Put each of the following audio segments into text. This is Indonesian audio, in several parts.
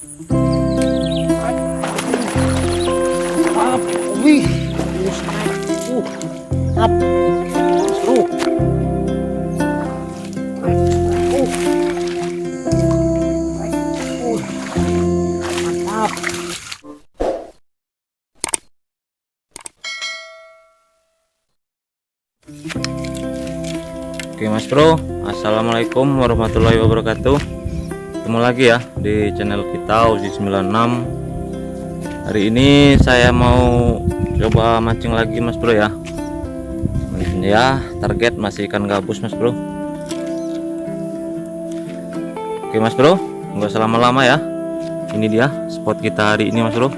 Up, wih, up, seru. Mantap. Oke Mas Bro, assalamualaikum warahmatullahi wabarakatuh. Ketemu lagi ya di channel kita Uzi 96. Hari ini saya mau coba mancing lagi Mas Bro ya. Ya target masih ikan gabus Mas Bro. Oke Mas Bro, nggak lama-lama ya. Ini dia spot kita hari ini Mas Bro.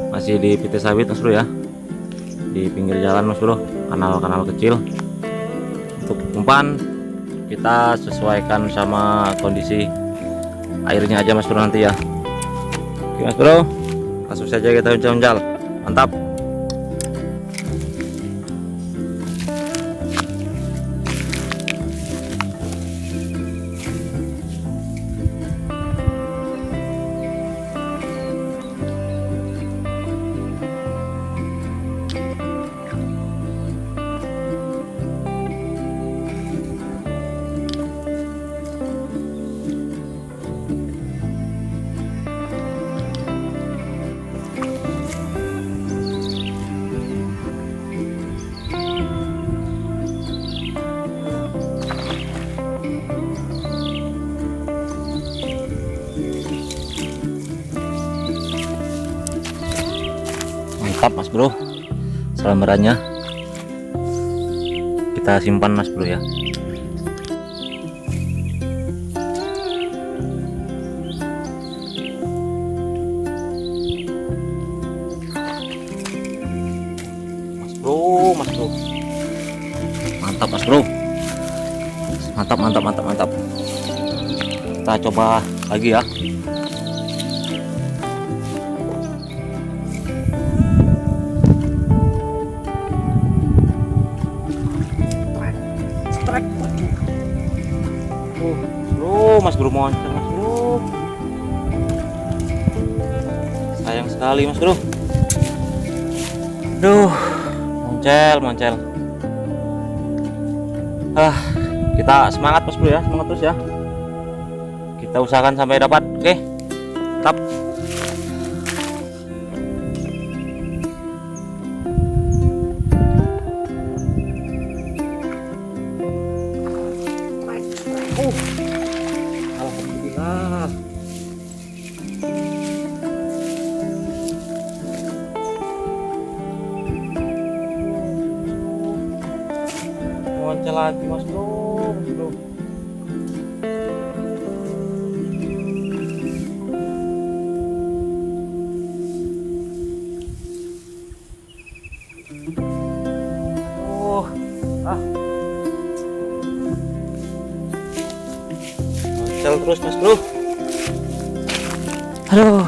Masih di PT Sawit Mas Bro ya, di pinggir jalan Mas Bro, kanal-kanal kecil. Untuk umpan kita sesuaikan sama kondisi airnya aja Mas Bro nanti ya. Oke Mas Bro, langsung saja kita uncal-uncal. Mantap. Mantap Mas Bro, selembarannya kita simpan Mas Bro ya. Mas Bro, mantap Mas Bro, mantap. Kita coba lagi ya. Mas Bro moncer Mas Bro, sayang sekali Mas Bro. Duh, moncel. Kita semangat Mas Bro ya, semangat terus ya. Kita usahakan sampai dapat. Oke, tetap. Alhamdulillah. Moncel lagi Mas Bro, Moncel terus Mas Bro. Aduh.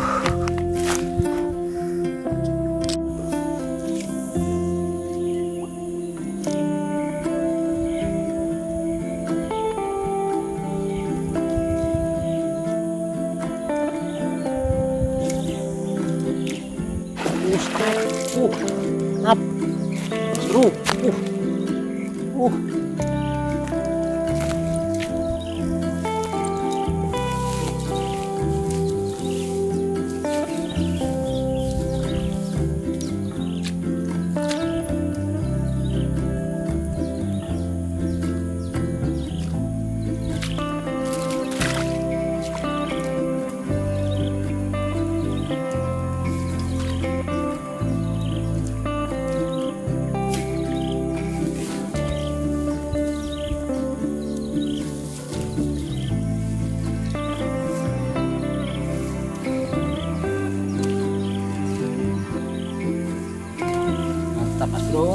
Up, seru. Mantap Mas Bro.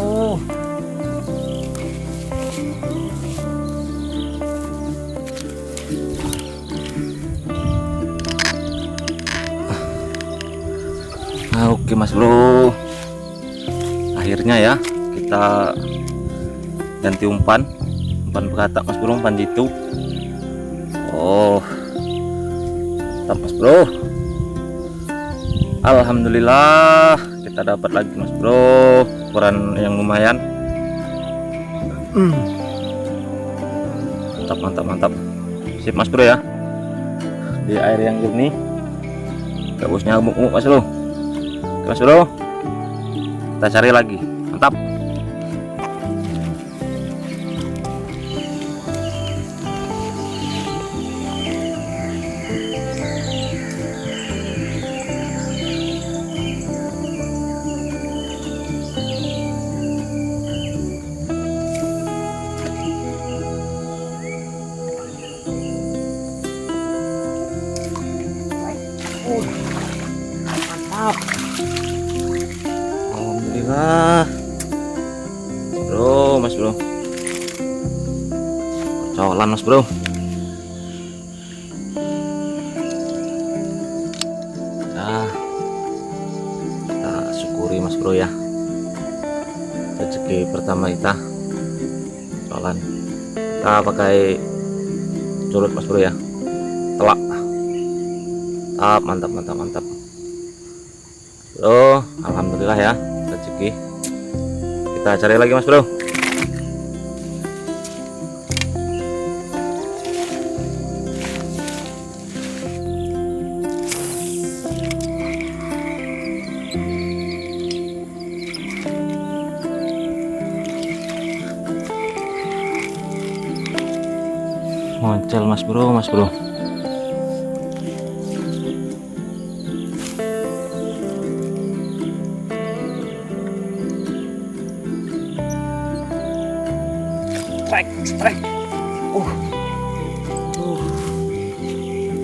Oke Mas Bro, akhirnya ya kita ganti umpan bekatak Mas Bro, umpan jitu. Oh mantap Mas Bro. Alhamdulillah kita dapat lagi mas bro, ukuran yang lumayan. Mantap mantap mantap, sip mas bro ya, di air yang jernih, gak bosnya gemuk-gemuk mas bro. Oke, mas bro, kita cari lagi. Mantap. Mantap. Alhamdulillah bro, mas bro, colan mas bro. Nah, kita syukuri mas bro ya, rezeki pertama kita colan. Kita pakai curut mas bro ya, telak. Mantap mantap mantap bro, alhamdulillah ya rezeki. Kita cari lagi mas bro. Moncel mas bro, mas bro. Strike.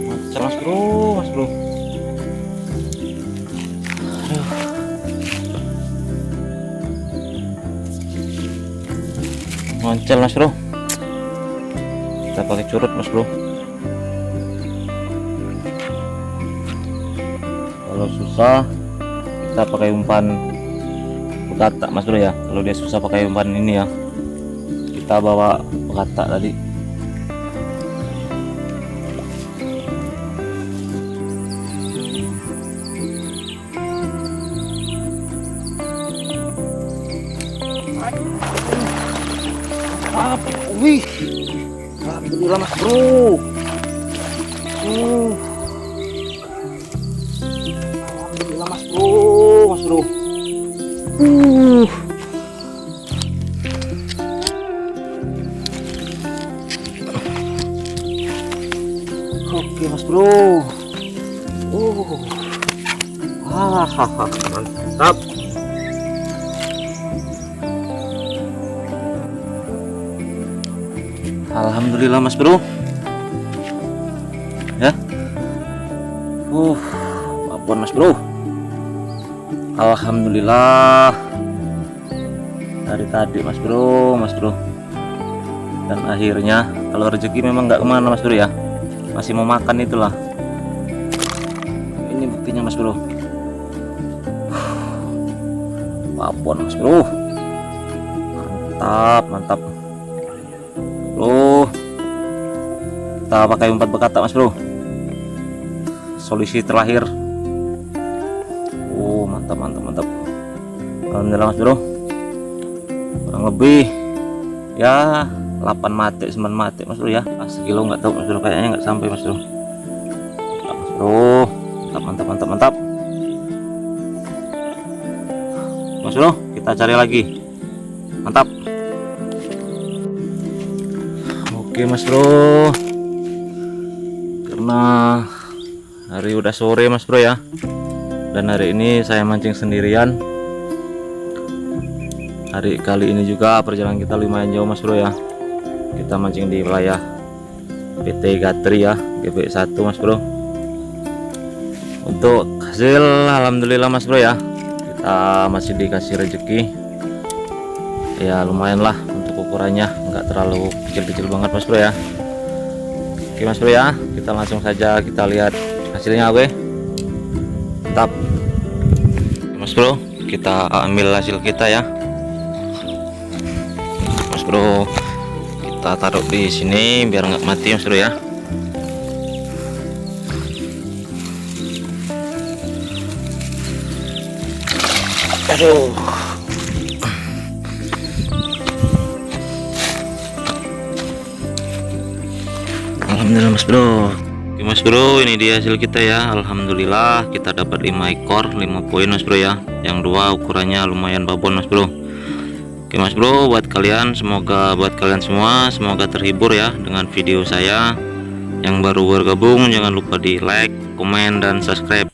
Moncel mas bro, mas bro. Aduh. Moncel mas bro. Kita pakai curut mas bro. Kalau susah kita pakai umpan bekata mas bro ya. Kalau dia susah pakai umpan ini ya, kita bawa bekata tadi. Mantap. Wih. Alhamdulillah mas bro. Alhamdulillah mas bro, mas bro. Oke mas bro. Mantap. Alhamdulillah mas bro ya. Apaan mas bro, alhamdulillah dari tadi mas bro, mas bro. Dan akhirnya kalau rezeki memang nggak kemana mas bro ya, masih mau makan itulah. Ini buktinya mas bro. Apaan mas bro, mantap mantap bro. Kita pakai umpan bekata mas bro, solusi terakhir. Mantap mantap mantap. Alhamdulillah mas bro, kurang lebih ya 8 mati 9 mati mas bro ya. Sekilo nggak tahu mas bro, kayaknya nggak sampai mas bro. Mantap mas bro, mantap mantap mantap mas bro. Kita cari lagi. Mantap. Oke mas bro, karena hari udah sore mas bro ya, dan hari ini saya mancing sendirian. Hari kali ini juga perjalanan kita lumayan jauh mas bro ya. Kita mancing di wilayah PT Gatri ya, GB1 mas bro. Untuk hasil alhamdulillah mas bro ya, kita masih dikasih rezeki ya, lumayan lah untuk ukurannya, nggak terlalu kecil-kecil banget mas bro ya. Oke mas bro ya, kita langsung saja kita lihat hasilnya. Oke, mantap. Oke, mas bro, kita ambil hasil kita ya mas bro. Kita taruh di sini biar nggak mati mas bro ya. Aduh. Alhamdulillah Mas Bro. Oke Mas Bro, ini dia hasil kita ya. Alhamdulillah kita dapat 5 ekor 5 poin Mas Bro ya. Yang dua ukurannya lumayan babon Mas Bro. Oke Mas Bro, buat kalian semua semoga terhibur ya dengan video saya. Yang baru bergabung jangan lupa di like, komen, dan subscribe